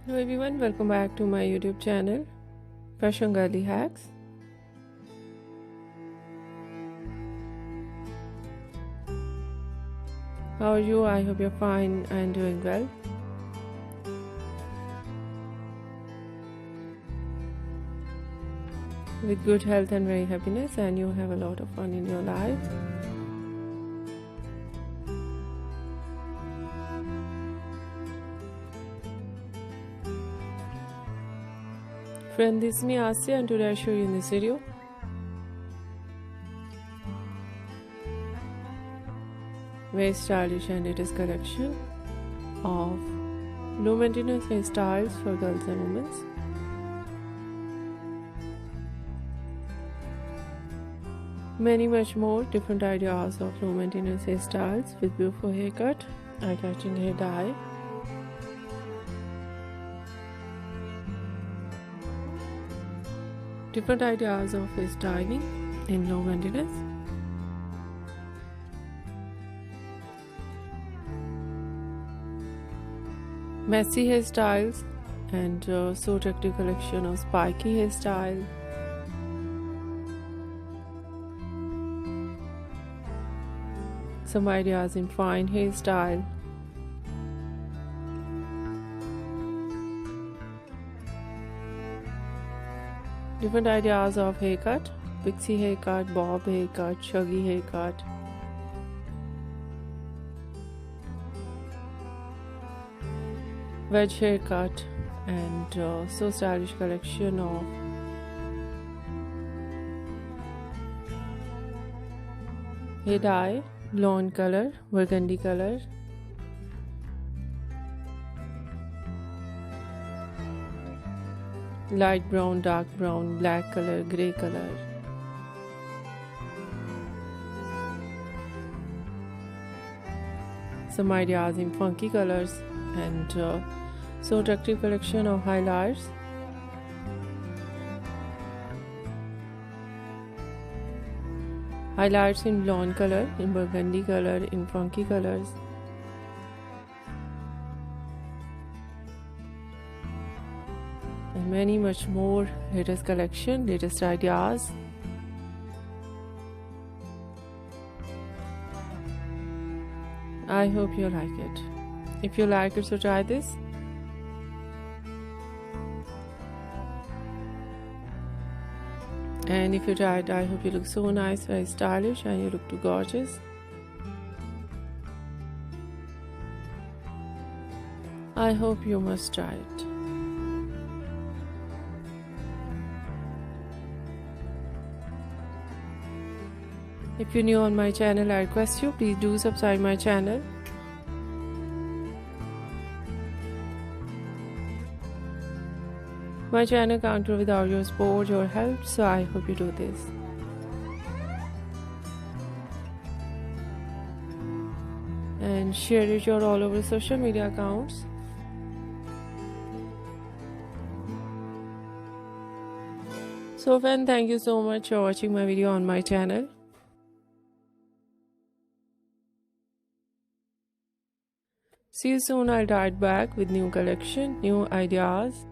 Hello everyone, welcome back to my YouTube channel, Fashion Girly Hacks. How are you? I hope you're fine and doing well. With good health and very happiness, and you have a lot of fun in your life. Friend, this is me Asya, and today I show you in this video very stylish and latest collection of low maintenance hairstyles for girls and women. Many much more different ideas of low maintenance hairstyles with beautiful haircut, eye-catching hair dye, different ideas of hairstyling in low maintenance, messy hairstyles, and so attractive collection of spiky hairstyle, some ideas in fine hairstyle, different ideas of haircut, pixie haircut, bob haircut, shaggy haircut, wedge haircut, and so stylish collection of hair dye, blonde color, burgundy color, light brown, dark brown, black color, grey color, some ideas in funky colors, and so attractive collection of highlights, highlights in blonde color, in burgundy color, in funky colors, and many much more latest collection, latest ideas. I hope you like it. If you like it, so try this. And if you tried, I hope you look so nice, very stylish, and you look too gorgeous. I hope you must try it. If you're new on my channel, I request you, please do subscribe my channel. My channel can't grow without your support, your help, so I hope you do this. And share it your all over social media accounts. So friend, thank you so much for watching my video on my channel. See you soon. I'll dive back with new collection, new ideas.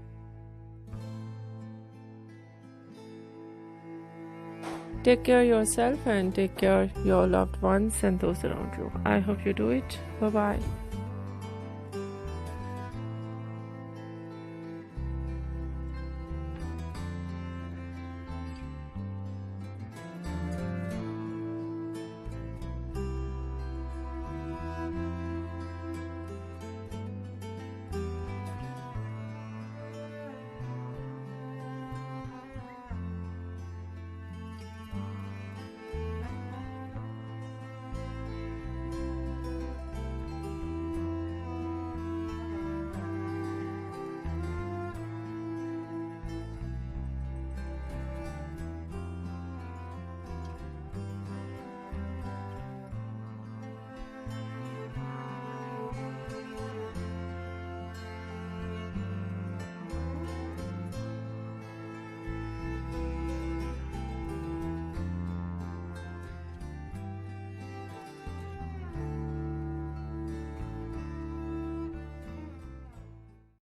Take care of yourself and take care of your loved ones and those around you. I hope you do it. Bye bye.